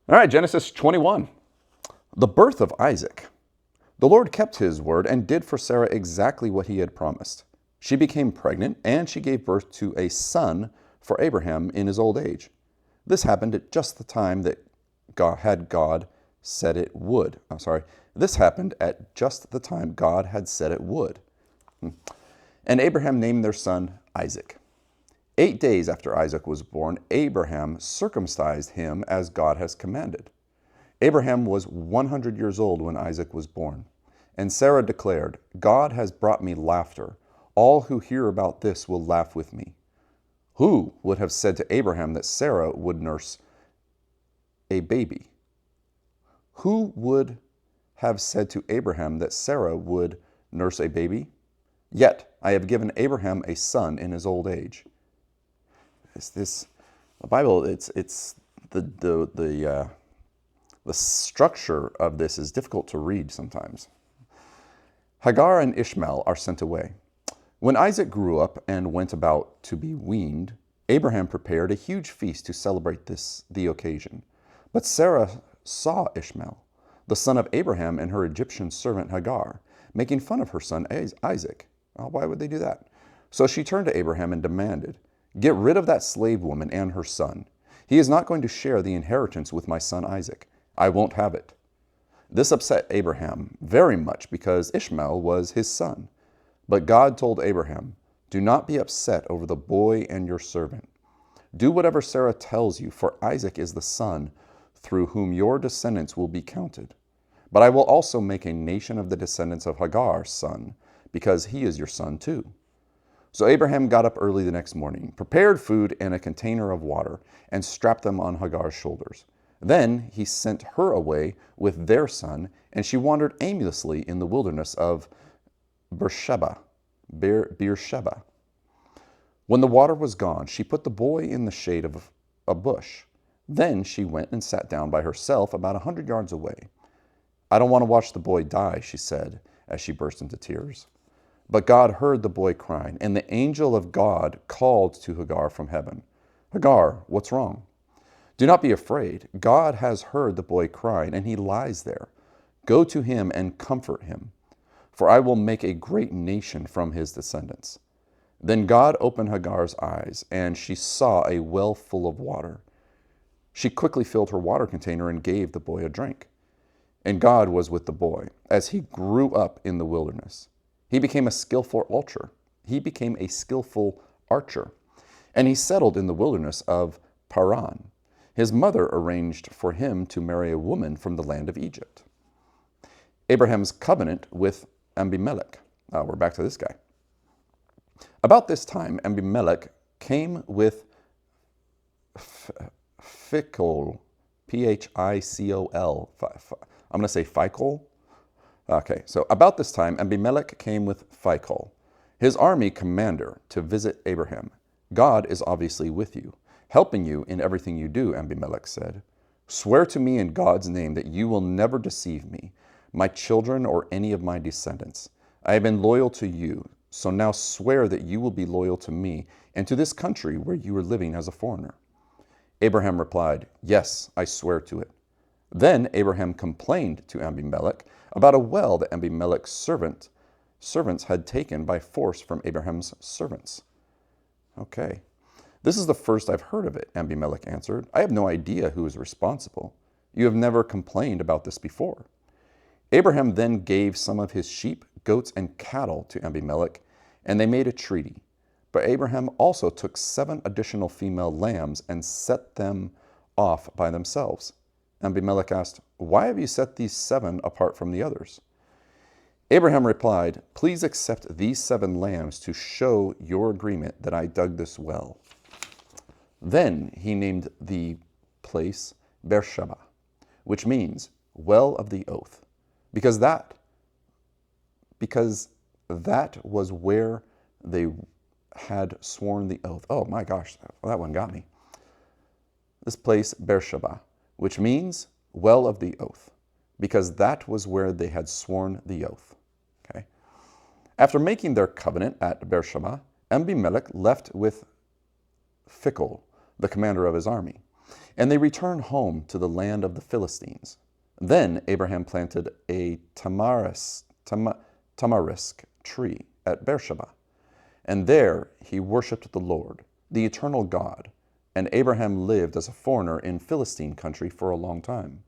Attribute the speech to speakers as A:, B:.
A: All right, Genesis 21. The birth of Isaac. The Lord kept his word and did for Sarah exactly what he had promised. She became pregnant, and she gave birth to a son for Abraham in his old age. This happened at just the time that God said it would. This happened at just the time God had said it would. And Abraham named their son Isaac. 8 days after Isaac was born, Abraham circumcised him as God has commanded. Abraham was 100 years old when Isaac was born. And Sarah declared, God has brought me laughter. All who hear about this will laugh with me. Who would have said to Abraham that Sarah would nurse a baby? Who would have said to Abraham that Sarah would nurse a baby? Yet I have given Abraham a son in his old age. The Bible, the structure of this is difficult to read sometimes. Hagar and Ishmael are sent away. When Isaac grew up and went about to be weaned, Abraham prepared a huge feast to celebrate the occasion. But Sarah saw Ishmael, the son of Abraham, and her Egyptian servant Hagar, making fun of her son Isaac. Well, why would they do that? So she turned to Abraham and demanded, Get rid of that slave woman and her son. He is not going to share the inheritance with my son Isaac. I won't have it. This upset Abraham very much because Ishmael was his son. But God told Abraham, Do not be upset over the boy and your servant. Do whatever Sarah tells you, for Isaac is the son through whom your descendants will be counted. But I will also make a nation of the descendants of Hagar's son, because he is your son too. So Abraham got up early the next morning, prepared food and a container of water, and strapped them on Hagar's shoulders. Then he sent her away with their son, and she wandered aimlessly in the wilderness of Beersheba. When the water was gone, she put the boy in the shade of a bush. Then she went and sat down by herself about 100 yards away. I don't want to watch the boy die, she said, as she burst into tears. But God heard the boy crying, and the angel of God called to Hagar from heaven. Hagar, what's wrong? Do not be afraid. God has heard the boy crying, and he lies there. Go to him and comfort him, for I will make a great nation from his descendants. Then God opened Hagar's eyes, and she saw a well full of water. She quickly filled her water container and gave the boy a drink. And God was with the boy as he grew up in the wilderness. He became a skillful archer, and he settled in the wilderness of Paran. His mother arranged for him to marry a woman from the land of Egypt. Abraham's covenant with Abimelech. We're back to this guy. About this time, Abimelech came with Phicol, Phicol. I'm going to say Phicol. Okay, so about this time, Abimelech came with Phicol, his army commander, to visit Abraham. God is obviously with you, helping you in everything you do, Abimelech said. Swear to me in God's name that you will never deceive me, my children, or any of my descendants. I have been loyal to you, so now swear that you will be loyal to me and to this country where you are living as a foreigner. Abraham replied, Yes, I swear to it. Then Abraham complained to Abimelech about a well that Abimelech's servants had taken by force from Abraham's servants. Okay. This is the first I've heard of it, Abimelech answered. I have no idea who is responsible. You have never complained about this before. Abraham then gave some of his sheep, goats, and cattle to Abimelech, and they made a treaty. But Abraham also took 7 additional female lambs and set them off by themselves. Abimelech asked, Why have you set these 7 apart from the others? Abraham replied, Please accept these 7 lambs to show your agreement that I dug this well. Then he named the place Beersheba, which means well of the oath, because that was where they had sworn the oath. Oh my gosh, that one got me. This place Beersheba, which means well of the oath, because that was where they had sworn the oath. Okay. After making their covenant at Beersheba, Abimelech left with Phicol, the commander of his army. And they returned home to the land of the Philistines. Then Abraham planted a tamarisk tree at Beersheba, and there he worshipped the Lord, the eternal God. And Abraham lived as a foreigner in Philistine country for a long time.